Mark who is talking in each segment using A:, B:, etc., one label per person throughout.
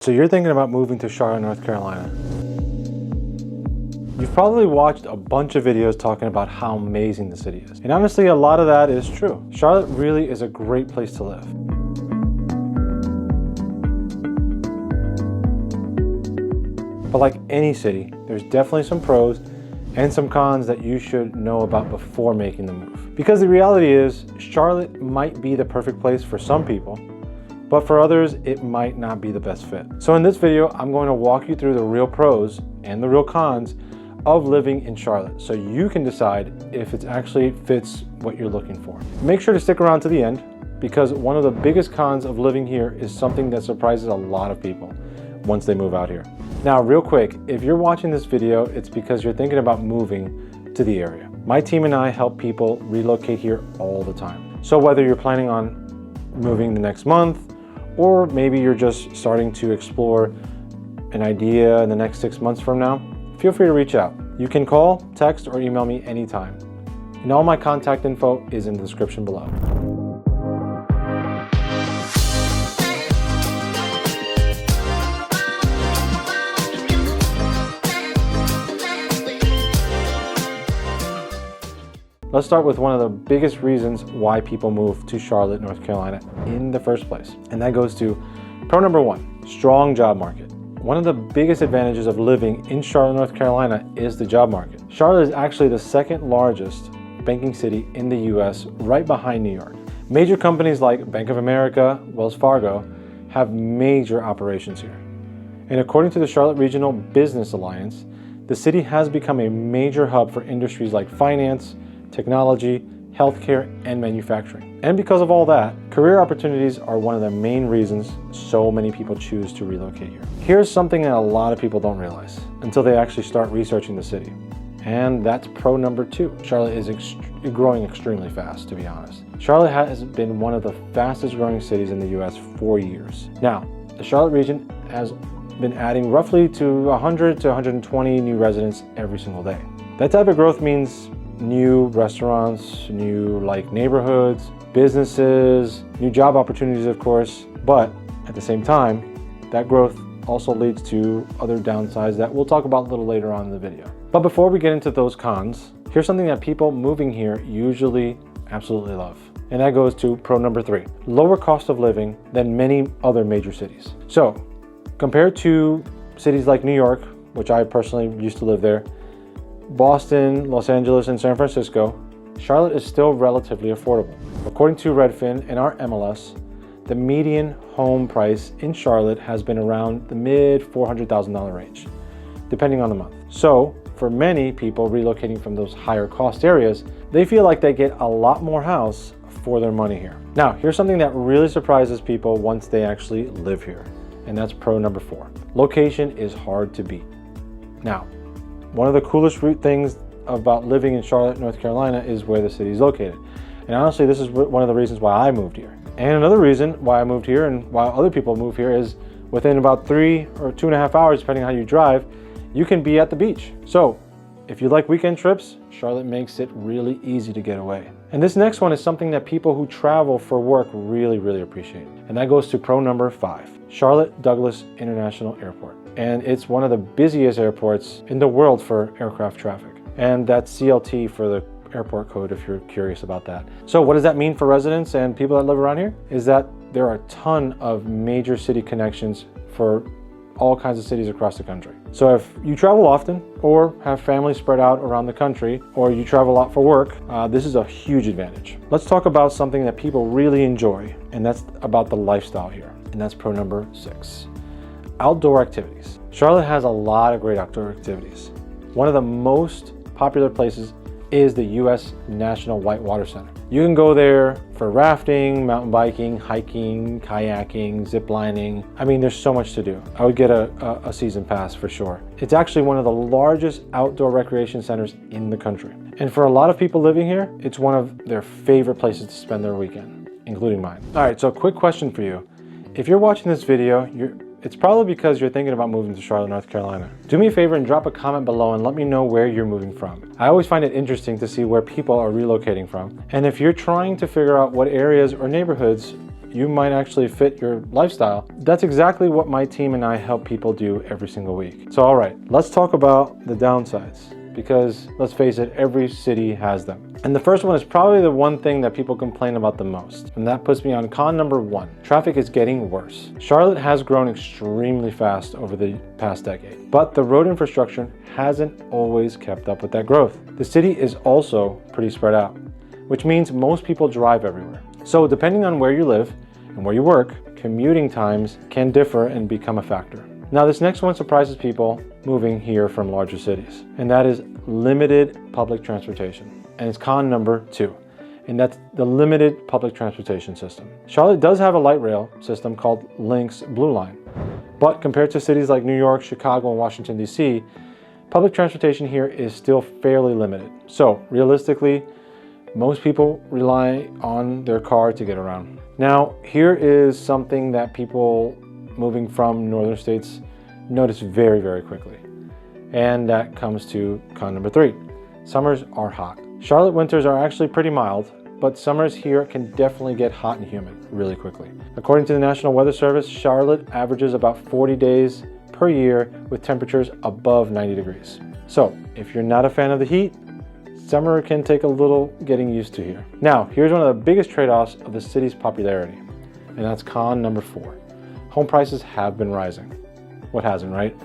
A: So you're thinking about moving to Charlotte, North Carolina. You've probably watched a bunch of videos talking about how amazing the city is. And honestly, a lot of that is true. Charlotte really is a great place to live. But like any city, there's definitely some pros and some cons that you should know about before making the move. Because the reality is, Charlotte might be the perfect place for some people, but for others, it might not be the best fit. So in this video, I'm going to walk you through the real pros and the real cons of living in Charlotte, so you can decide if it actually fits what you're looking for. Make sure to stick around to the end, because one of the biggest cons of living here is something that surprises a lot of people once they move out here. Now, real quick, if you're watching this video, it's because you're thinking about moving to the area. My team and I help people relocate here all the time. So whether you're planning on moving the next month, or maybe you're just starting to explore an idea in the next 6 months from now, feel free to reach out. You can call, text, or email me anytime. And all my contact info is in the description below. Let's start with one of the biggest reasons why people move to Charlotte, North Carolina in the first place. And that goes to pro number one, strong job market. One of the biggest advantages of living in Charlotte, North Carolina is the job market. Charlotte is actually the second largest banking city in the US, right behind New York. Major companies like Bank of America, Wells Fargo have major operations here. And according to the Charlotte Regional Business Alliance, the city has become a major hub for industries like finance, technology, healthcare, and manufacturing. And because of all that, career opportunities are one of the main reasons so many people choose to relocate here. Here's something that a lot of people don't realize until they actually start researching the city. And that's pro number two. Charlotte is growing extremely fast, to be honest. Charlotte has been one of the fastest growing cities in the US for years. Now, the Charlotte region has been adding roughly to 100 to 120 new residents every single day. That type of growth means new restaurants, new neighborhoods, businesses, new job opportunities, of course. But at the same time, that growth also leads to other downsides that we'll talk about a little later on in the video. But before we get into those cons, here's something that people moving here usually absolutely love. And that goes to pro number three, lower cost of living than many other major cities. So compared to cities like New York, which I personally used to live there, Boston, Los Angeles, and San Francisco, Charlotte is still relatively affordable. According to Redfin and our MLS, the median home price in Charlotte has been around the mid $400,000 range, depending on the month. So for many people relocating from those higher cost areas, they feel like they get a lot more house for their money here. Now, here's something that really surprises people once they actually live here, and that's pro number four. Location is hard to beat. Now, one of the coolest things about living in Charlotte, North Carolina is where the city is located. And honestly, this is one of the reasons why I moved here. And another reason why I moved here and why other people move here is within about 3 or 2.5 hours, depending on how you drive, you can be at the beach. So if you like weekend trips, Charlotte makes it really easy to get away. And this next one is something that people who travel for work really appreciate. And that goes to pro number five, Charlotte Douglas International Airport. And it's one of the busiest airports in the world for aircraft traffic. And that's CLT for the airport code if you're curious about that. So what does that mean for residents and people that live around here? Is that there are a ton of major city connections for all kinds of cities across the country. So if you travel often or have family spread out around the country, or you travel a lot for work, this is a huge advantage. Let's talk about something that people really enjoy, and that's about the lifestyle here. And that's pro number six. Outdoor activities. Charlotte has a lot of great outdoor activities. One of the most popular places is the US National Whitewater Center. You can go there for rafting, mountain biking, hiking, kayaking, zip lining. I mean, there's so much to do. I would get a season pass for sure. It's actually one of the largest outdoor recreation centers in the country. And for a lot of people living here, it's one of their favorite places to spend their weekend, including mine. All right, so a quick question for you. If you're watching this video, it's probably because you're thinking about moving to Charlotte, North Carolina. Do me a favor and drop a comment below and let me know where you're moving from. I always find it interesting to see where people are relocating from. And if you're trying to figure out what areas or neighborhoods you might actually fit your lifestyle. That's exactly what my team and I help people do every single week. So all right, let's talk about the downsides, because let's face it, every city has them. And the first one is probably the one thing that people complain about the most. And that puts me on con number 1. Traffic is getting worse. Charlotte has grown extremely fast over the past decade, but the road infrastructure hasn't always kept up with that growth. The city is also pretty spread out, which means most people drive everywhere. So depending on where you live and where you work, commuting times can differ and become a factor. Now this next one surprises people moving here from larger cities, and that is limited public transportation. And it's con number 2, and that's the limited public transportation system. Charlotte does have a light rail system called Link's Blue Line, but compared to cities like New York, Chicago, and Washington, D.C., public transportation here is still fairly limited. So realistically, most people rely on their car to get around. Now, here is something that people moving from northern states notice very, very quickly. And that comes to con number 3. Summers are hot. Charlotte winters are actually pretty mild, but summers here can definitely get hot and humid really quickly. According to the National Weather Service, Charlotte averages about 40 days per year with temperatures above 90 degrees. So if you're not a fan of the heat, summer can take a little getting used to here. Now, here's one of the biggest trade-offs of the city's popularity, and that's con number 4. Home prices have been rising. What hasn't, right?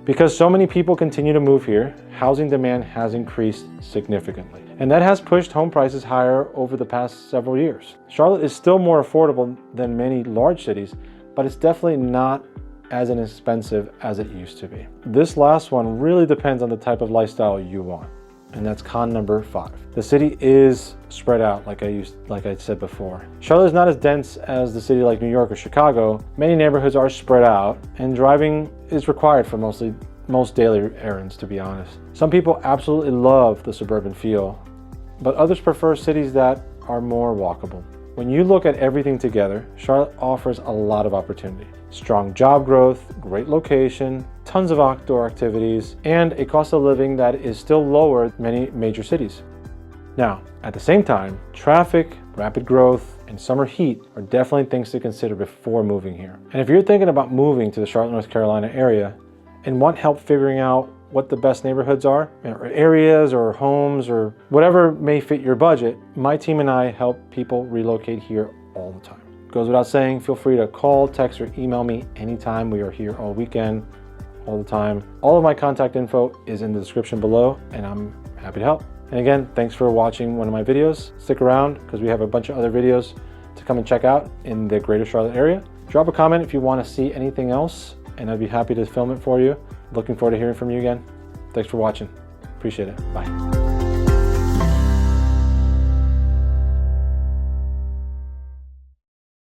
A: Because so many people continue to move here, housing demand has increased significantly. And that has pushed home prices higher over the past several years. Charlotte is still more affordable than many large cities, but it's definitely not as inexpensive as it used to be. This last one really depends on the type of lifestyle you want, and that's con number 5. The city is spread out, like I said before. Charlotte is not as dense as the city like New York or Chicago. Many neighborhoods are spread out, and driving is required for most daily errands, to be honest. Some people absolutely love the suburban feel, but others prefer cities that are more walkable. When you look at everything together, Charlotte offers a lot of opportunity. Strong job growth, great location, tons of outdoor activities, and a cost of living that is still lower than many major cities. Now, at the same time, traffic, rapid growth, and summer heat are definitely things to consider before moving here. And if you're thinking about moving to the Charlotte, North Carolina area and want help figuring out what the best neighborhoods are, or areas or homes or whatever may fit your budget, my team and I help people relocate here all the time. Goes without saying, feel free to call, text, or email me anytime. We are here all weekend, all the time. All of my contact info is in the description below, and I'm happy to help. And again, thanks for watching one of my videos. Stick around because we have a bunch of other videos to come and check out in the greater Charlotte area. Drop a comment if you want to see anything else, and I'd be happy to film it for you. Looking forward to hearing from you again. Thanks for watching. Appreciate it. Bye.